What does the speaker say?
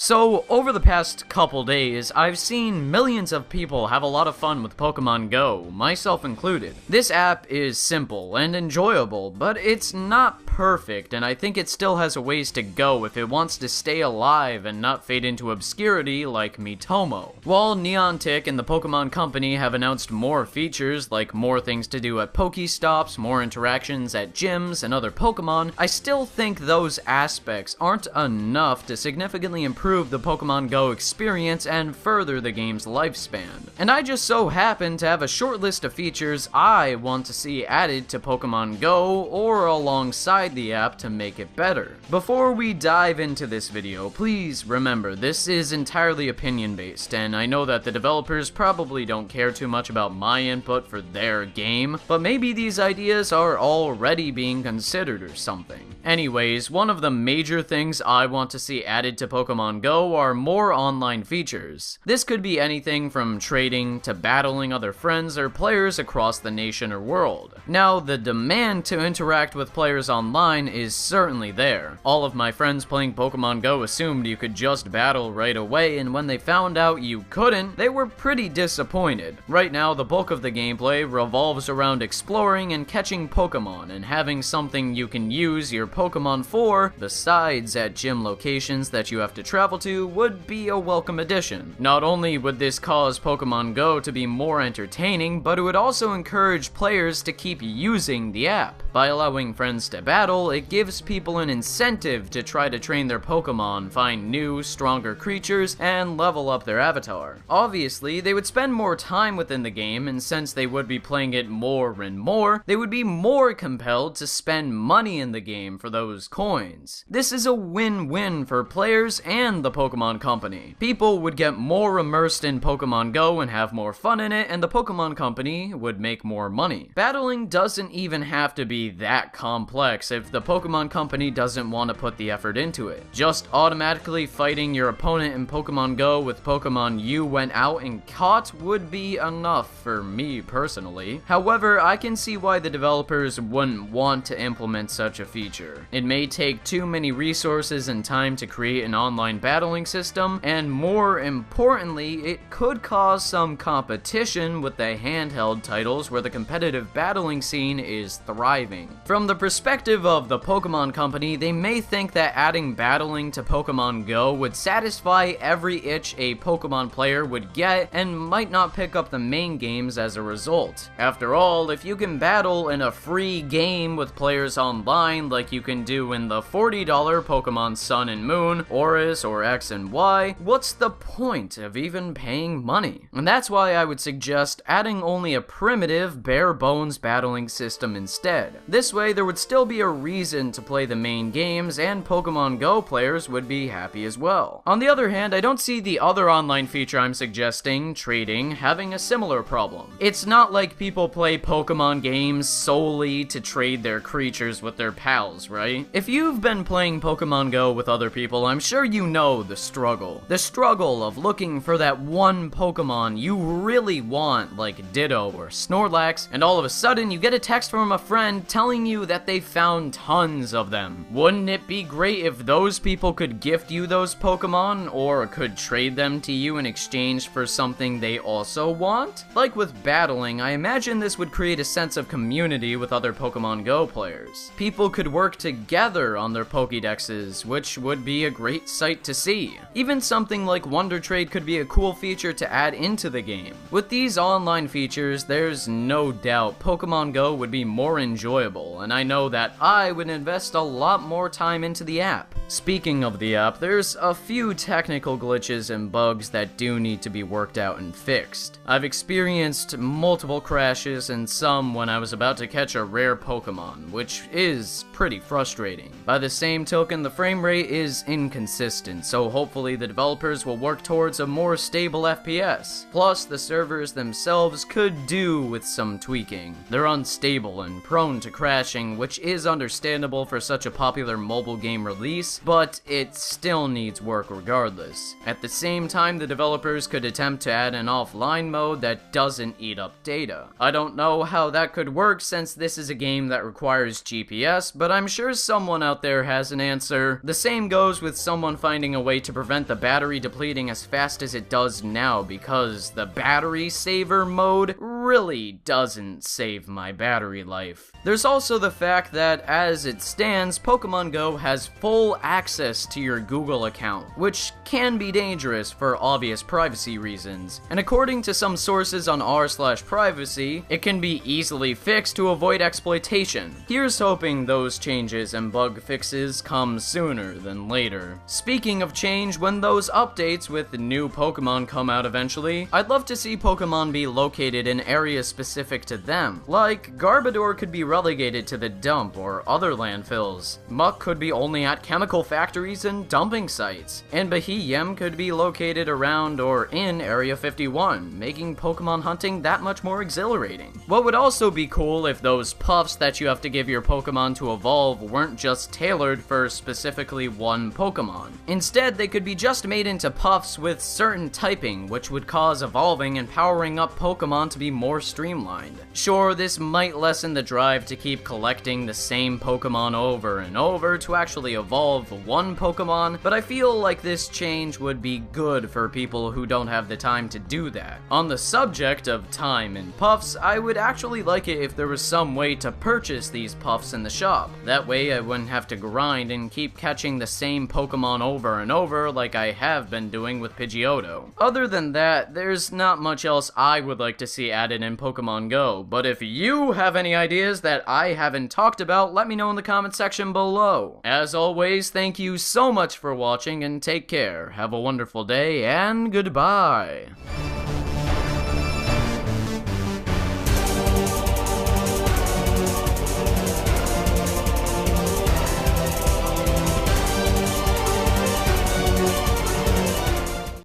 So, over the past couple days, I've seen millions of people have a lot of fun with Pokemon Go, myself included. This app is simple and enjoyable, but it's not perfect, and I think it still has a ways to go if it wants to stay alive and not fade into obscurity like Miitomo. While Niantic and the Pokemon Company have announced more features, like more things to do at Pokestops, more interactions at gyms, and other Pokemon, I still think those aspects aren't enough to significantly improve the Pokemon Go experience and further the game's lifespan. And I just so happen to have a short list of features I want to see added to Pokemon Go or alongside the app to make it better. Before we dive into this video, please remember this is entirely opinion based, and I know that the developers probably don't care too much about my input for their game, but maybe these ideas are already being considered or something. Anyways, one of the major things I want to see added to Pokemon Go are more online features. This could be anything from trading to battling other friends or players across the nation or world. Now, the demand to interact with players online is certainly there. All of my friends playing Pokemon Go assumed you could just battle right away, and when they found out you couldn't, they were pretty disappointed. Right now, the bulk of the gameplay revolves around exploring and catching Pokemon, and having something you can use your Pokemon for, besides at gym locations that you have to travel to, would be a welcome addition. Not only would this cause Pokemon Go to be more entertaining, but it would also encourage players to keep using the app. By allowing friends to battle, it gives people an incentive to try to train their Pokemon, find new, stronger creatures, and level up their avatar. Obviously, they would spend more time within the game, and since they would be playing it more and more, they would be more compelled to spend money in the game for those coins. This is a win-win for players and the Pokemon Company. People would get more immersed in Pokemon Go and have more fun in it, and the Pokemon Company would make more money. Battling doesn't even have to be that complex if the Pokemon Company doesn't want to put the effort into it. Just automatically fighting your opponent in Pokemon Go with Pokemon you went out and caught would be enough for me personally. However, I can see why the developers wouldn't want to implement such a feature. It may take too many resources and time to create an online battling system, and more importantly, it could cause some competition with the handheld titles where the competitive battling scene is thriving. From the perspective of the Pokemon Company, they may think that adding battling to Pokemon Go would satisfy every itch a Pokemon player would get and might not pick up the main games as a result. After all, if you can battle in a free game with players online like you can do in the $40 Pokemon Sun and Moon, Oris, or X and Y, what's the point of even paying money? And that's why I would suggest adding only a primitive, bare-bones battling system instead. This way, there would still be a reason to play the main games, and Pokemon Go players would be happy as well. On the other hand, I don't see the other online feature I'm suggesting, trading, having a similar problem. It's not like people play Pokemon games solely to trade their creatures with their pals, right? If you've been playing Pokemon Go with other people, I'm sure you know the struggle. The struggle of looking for that one Pokemon you really want, like Ditto or Snorlax, and all of a sudden you get a text from a friend telling you that they found tons of them. Wouldn't it be great if those people could gift you those Pokemon, or could trade them to you in exchange for something they also want? Like with battling, I imagine this would create a sense of community with other Pokemon Go players. People could work together on their Pokédexes, which would be a great sight to see. Even something like Wonder Trade could be a cool feature to add into the game. With these online features, there's no doubt Pokemon Go would be more enjoyable, and I know that I would invest a lot more time into the app. Speaking of the app, there's a few technical glitches and bugs that do need to be worked out and fixed. I've experienced multiple crashes and some when I was about to catch a rare Pokemon, which is pretty frustrating. By the same token, the frame rate is inconsistent, so hopefully the developers will work towards a more stable FPS. Plus, the servers themselves could do with some tweaking. They're unstable and prone to crashing, which is understandable for such a popular mobile game release, changes, but it still needs work regardless. At the same time, the developers could attempt to add an offline mode that doesn't eat up data. I don't know how that could work since this is a game that requires GPS, but I'm sure someone out there has an answer. The same goes with someone finding a way to prevent the battery depleting as fast as it does now, because the battery saver mode really doesn't save my battery life. There's also the fact that, as it stands, Pokemon Go has full access to your Google account, which can be dangerous for obvious privacy reasons. And according to some sources on r/privacy, it can be easily fixed to avoid exploitation. Here's hoping those changes and bug fixes come sooner than later. Speaking of change, when those updates with the new Pokemon come out eventually, I'd love to see Pokemon be located in areas specific to them. Like, Garbodor could be relegated to the dump or other landfills. Muck could be only at chemical factories and dumping sites. And Bahiyem could be located around or in Area 51, making Pokemon hunting that much more exhilarating. What would also be cool if those puffs that you have to give your Pokemon to evolve weren't just tailored for specifically one Pokemon. Instead, they could be just made into puffs with certain typing, which would cause evolving and powering up Pokemon to be more streamlined. Sure, this might lessen the drive to keep collecting the same Pokemon over and over to actually evolve one Pokemon, but I feel like this change would be good for people who don't have the time to do that. On the subject of time and puffs, I would actually like it if there was some way to purchase these puffs in the shop. That way I wouldn't have to grind and keep catching the same Pokemon over and over like I have been doing with Pidgeotto. Other than that, there's not much else I would like to see added in Pokemon Go, but if you have any ideas that I haven't talked about, let me know in the comment section below. As always, thank you so much for watching and take care. Have a wonderful day and goodbye.